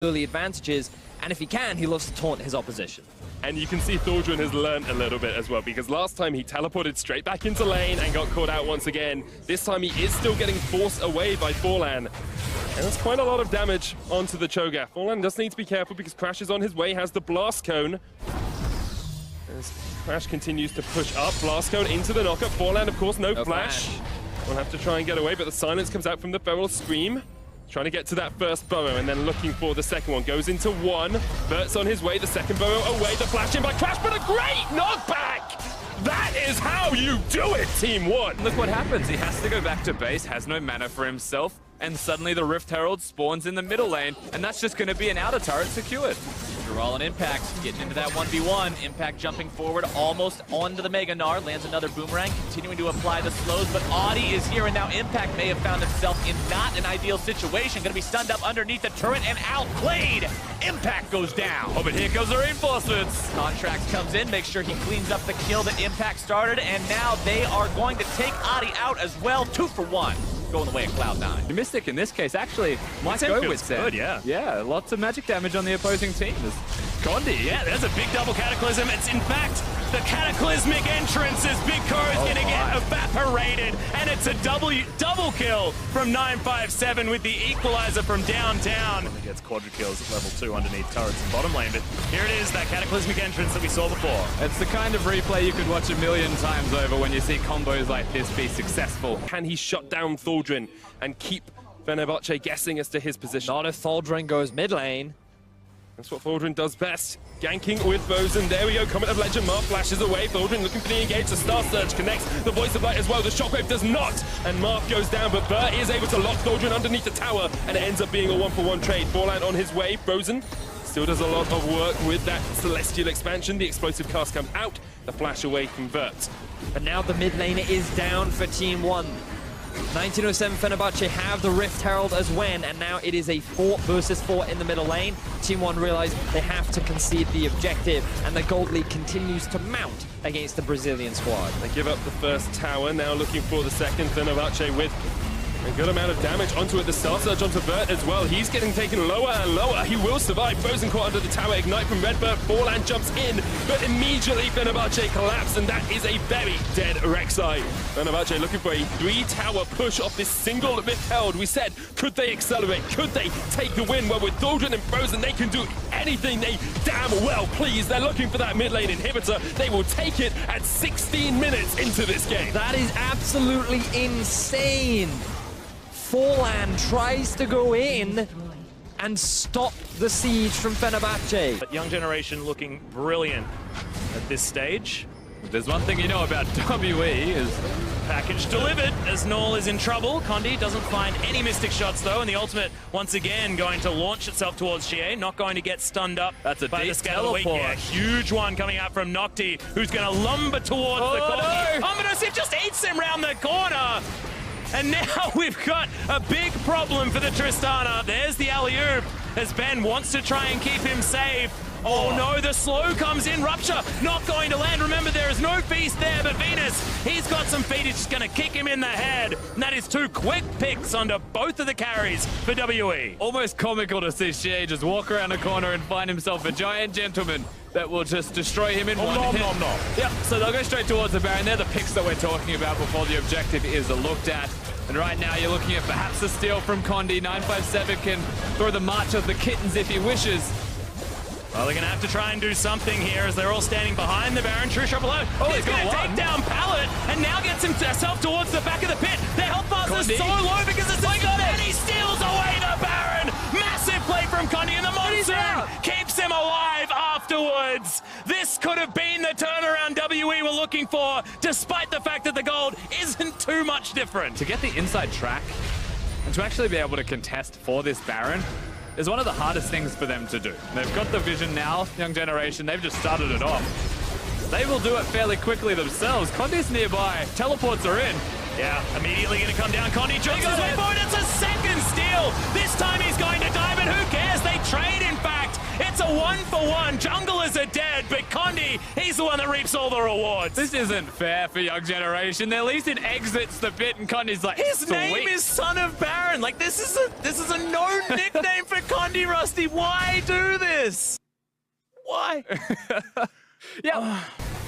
early advantages, and if he can, he loves to taunt his opposition. And you can see Thorgren has learned a little bit as well, because last time he teleported straight back into lane and got caught out once again. This time he is still getting forced away by Forlan. And that's quite a lot of damage onto the Cho'Gath. Forlan does need to be careful because Crash is on his way, has the Blast Cone. As Crash continues to push up, Blast Cone into the knockup. Forlan, of course, no flash. We'll have to try and get away, but the silence comes out from the Feral Scream. Trying to get to that first burrow and then looking for the second one. Goes into one. Vert's on his way. The second burrow away. The flash in by Crash, but a great knockback! That is how you do it, Team 1! Look what happens. He has to go back to base, has no mana for himself, and suddenly the Rift Herald spawns in the middle lane, and that's just going to be an outer turret secured. Dural and Impact getting into that 1v1. Impact jumping forward almost onto the Mega Gnar. Lands another boomerang, continuing to apply the slows, but Audi is here, and now Impact may have found himself in not an ideal situation. Going to be stunned up underneath the turret and outplayed. Impact goes down. Oh, but here comes the reinforcements. Contracts comes in, makes sure he cleans up the kill that Impact started, and now they are going to take Audi out as well. 2 for 1. Going the way of Cloud9. Mystic in this case actually might go with Zen. Good, yeah. Yeah, lots of magic damage on the opposing team. There's Condi, yeah, there's a big double Cataclysm. It's in fact the Cataclysmic entrance as Big Core is going to get evaporated, and it's a double kill from 957 with the equalizer from downtown. He gets quadra kills at level 2 underneath turrets and bottom lane, but here it is, that Cataclysmic entrance that we saw before. It's the kind of replay you could watch a million times over when you see combos like this be successful. Can he shut down Thorgren and keep Fenerbahce guessing as to his position? Not if Thorgren goes mid lane. That's what Thorgren does best. Ganking with Bosun. There we go. Comet of Legend. Mark flashes away. Thorgren looking for the engage. The Star Surge connects. The Voice of Light as well. The Shockwave does not. And Mark goes down, but Bert is able to lock Thorgren underneath the tower, and it ends up being a 1-for-1 trade. Forlan on his way. Bosun still does a lot of work with that Celestial expansion. The explosive cast comes out. The flash away from Vert. But now the mid lane is down for Team 1. 1907 Fenerbahce have the Rift Herald as when, and now it is a 4 versus 4 in the middle lane. Team 1 realize they have to concede the objective, and the Gold League continues to mount against the Brazilian squad. They give up the first tower, now looking for the second. Fenerbahce with a good amount of damage onto it. The Star Surge onto Vert as well. He's getting taken lower and lower. He will survive. Bosun caught under the tower. Ignite from Redbird. Forlan jumps in, but immediately Fenerbahce collapse, and that is a very dead Rek'Sai. Fenerbahce looking for a 3-tower push off this single Rift Herald. We said, could they accelerate? Could they take the win? Well, with Thorgren and Frozen, they can do anything they damn well please. They're looking for that mid lane inhibitor. They will take it at 16 minutes into this game. That is absolutely insane. Forlan tries to go in and stop the siege from Fenerbahce. But Young Generation looking brilliant at this stage. There's one thing you know about WE is Package delivered as Null is in trouble. Condi doesn't find any Mystic shots though, and the ultimate once again going to launch itself towards Chie, not going to get stunned up. That's a by deep the scale of the week. teleport. Yeah, huge one coming out from Nocti, who's going to lumber towards the corner. No. Ominous, it just eats him round the corner. And now we've got a big problem for the Tristana. There's the alley-oop as Ben wants to try and keep him safe. Oh no, the slow comes in. Rupture not going to land. Remember, there is no feast there, but Venus, he's got some feet. He's just going to kick him in the head. And that is 2 quick picks onto both of the carries for WE. almost comical to see Shea just walk around a corner and find himself a giant gentleman that will just destroy him in one hit. Yep, so they'll go straight towards the Baron. They're the picks that we're talking about before the objective is looked at. And right now you're looking at perhaps a steal from Condi. 957 can throw the March of the Kittens if he wishes. Well, they're going to have to try and do something here as they're all standing behind the Baron. True shot below. Oh, he's going to take down Pallet and now gets himself towards the back of the pit. Their health bars are so low because it's and he steals away the Baron. Massive play from Condi, and the Monsoon keeps him alive afterwards. This could have been the turnaround WE were looking for, despite the fact that the gold isn't too much different. To get the inside track and to actually be able to contest for this Baron is one of the hardest things for them to do. They've got the vision now, Young Generation, they've just started it off. They will do it fairly quickly themselves. Condi's nearby, teleports are in. Yeah, immediately going to come down. Condi jumps his way forward. It's a second steal. This time he's going to die, but who cares? They trade, in fact. It's a 1-for-1. Junglers are dead, but Condi Rusty. He's the one that reaps all the rewards. This isn't fair for Young Generation. At least it exits the pit and Condi's like, His sweet. name is Son of Baron. Like, this is a known nickname for Condi, Rusty. Why do this? Why? Yeah.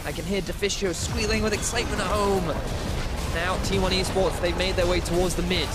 I can hear Deficio squealing with excitement at home. Now, T1 Esports, they've made their way towards the mid.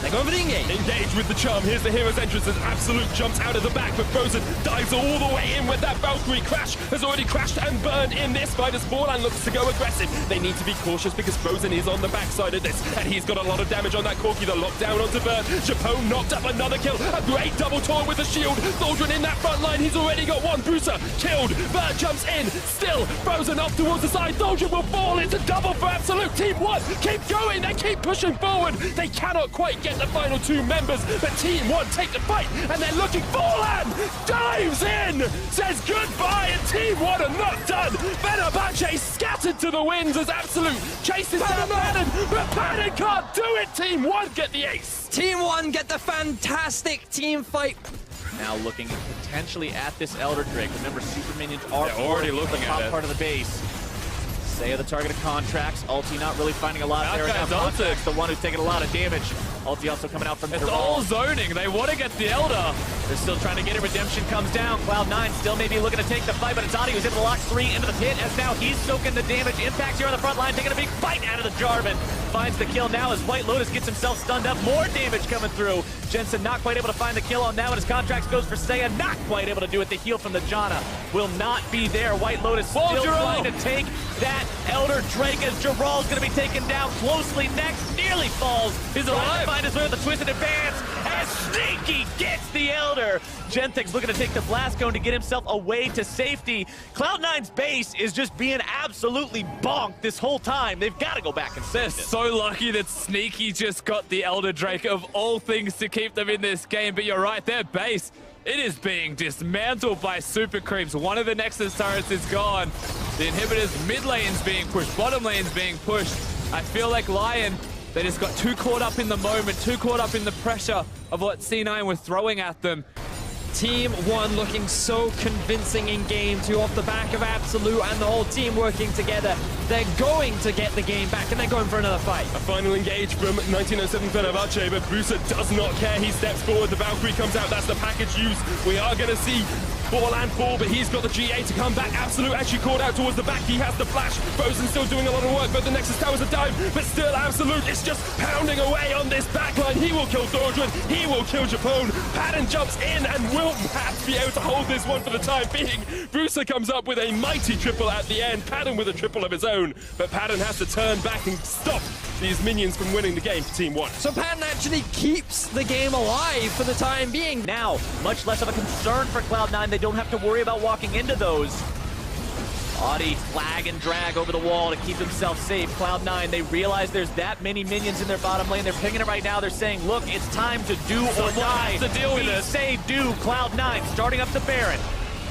They're going for the engage. Engage with the charm. Here's the hero's entrance as Absolute jumps out of the back, but Frozen dives all the way in with that Valkyrie. Crash has already crashed and burned in this fight as Borland looks to go aggressive. They need to be cautious because Frozen is on the backside of this, and he's got a lot of damage on that Corki. The lockdown onto Vert. Japone knocked up another kill. A great double taunt with the shield. Thaldron in that front line. He's already got one. Bruiser killed. Vert jumps in. Still, Frozen up towards the side. Thaldron will fall. It's a double for Absolute. Team 1 keep going. They keep pushing forward. They cannot quite get the final 2 members, but Team 1 take the fight, and they're looking. Forlan dives in, says goodbye, and Team 1 are not done. Fenerbahce scattered to the winds as Absolute chases down Padden, but Padden can't do it. Team 1 get the ace. Team 1 get the fantastic team fight. Now looking potentially at this Elder Drake. Remember, super minions are They're already looking the at top it. part of the base. Seiya, the target of Contracts. Ulti not really finding a lot there. Malphite's Now ulted. Contracts, the one who's taking a lot of damage. Ulti also coming out from It's Duval. all zoning. They want to get the Elder. They're still trying to get it. Redemption comes down. Cloud9 still maybe looking to take the fight, but it's Adi who's able to lock 3 into the pit as now he's soaking the damage. Impact here on the front line, taking a big fight out of the Jarvan. Finds the kill now as White Lotus gets himself stunned up. More damage coming through. Jensen not quite able to find the kill on that one as Contracts goes for Seiya. Not quite able to do it. The heal from the Janna will not be there. White Lotus still trying to take that Elder Drake as Geralt's going to be taken down closely next. Nearly falls. He's alive. To find his way with the twisted advance as Sneaky gets the Elder. Genthix looking to take the blast cone to get himself away to safety. Cloud9's base is just being absolutely bonked this whole time. They've got to go back consistent. So lucky that Sneaky just got the Elder Drake of all things to keep them in this game. But you're right, their base, it is being dismantled by Super Creeps. One of the Nexus turrets is gone. The inhibitors mid lane's being pushed, bottom lane's being pushed. I feel like Lion, they just got too caught up in the moment, too caught up in the pressure of what C9 were throwing at them. Team 1 looking so convincing in game 2 off the back of Absolute and the whole team working together. They're going to get the game back and they're going for another fight. A final engage from 1907 Fenerbahce, but Bruiser does not care. He steps forward. The Valkyrie comes out. That's the package use. We are going to see Borland fall, but he's got the GA to come back. Absolute actually caught out towards the back. He has the flash. Frozen still doing a lot of work, but the Nexus Tower's a dive. But still, Absolute is just pounding away on this backline. He will kill Thordran. He will kill Japone. Padden jumps in and will perhaps be able to hold this one for the time being. Bruiser comes up with a mighty triple at the end. Padden with a triple of his own, but Padden has to turn back and stop these minions from winning the game for Team 1. So Padden actually keeps the game alive for the time being. Now, much less of a concern for Cloud9. They don't have to worry about walking into those. Audi flag and drag over the wall to keep himself safe. Cloud9, they realize there's that many minions in their bottom lane. They're picking it right now. They're saying, look, it's time to do or die. To deal with We it. say do. Cloud9 starting up the Baron.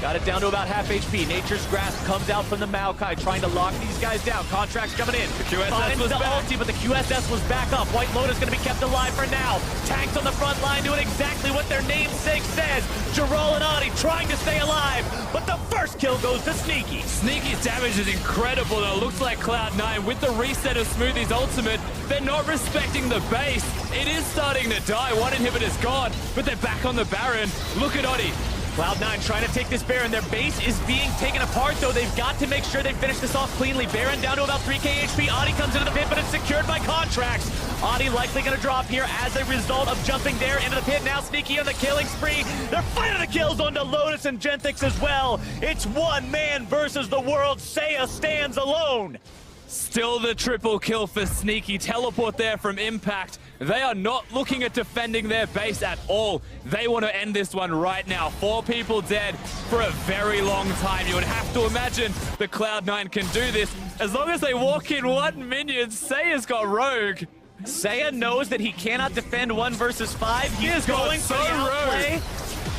Got it down to about half HP. Nature's Grasp comes out from the Maokai, trying to lock these guys down. Contracts coming in. The QSS Finds was the back. ulti, but the QSS was back up. White Lotus going to be kept alive for now. Tanks on the front line doing exactly what their namesake says. Geralt and Audi trying to stay alive, but the first kill goes to Sneaky. Sneaky's damage is incredible, though. Looks like Cloud9, with the reset of Smoothie's ultimate, they're not respecting the base. It is starting to die. One inhibitor's gone, but they're back on the Baron. Look at Audi. Cloud9 trying to take this Baron. Their base is being taken apart, though. They've got to make sure they finish this off cleanly. Baron down to about 3k HP. Audi comes into the pit, but it's secured by Contracts. Audi likely going to drop here as a result of jumping there into the pit. Now Sneaky on the killing spree. They're finding the kills onto Lotus and Genthix as well. It's one man versus the world. Seiya stands alone. Still the triple kill for Sneaky. Teleport there from Impact. They are not looking at defending their base at all. They want to end this one right now. 4 people dead for a very long time. You would have to imagine the Cloud9 can do this. As long as they walk in 1 minion, Seiya's got Rogue. Seiya knows that he cannot defend 1 versus 5. He is got going for so the outplay. rogue.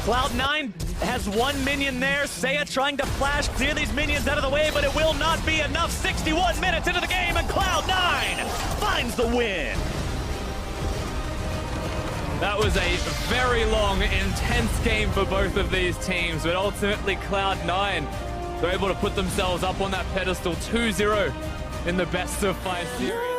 Cloud9 has 1 minion there. Seiya trying to flash, clear these minions out of the way, but it will not be enough. 61 minutes into the game, and Cloud9 finds the win. That was a very long, intense game for both of these teams, but ultimately Cloud9, They're able to put themselves up on that pedestal 2-0 in the best of 5 series.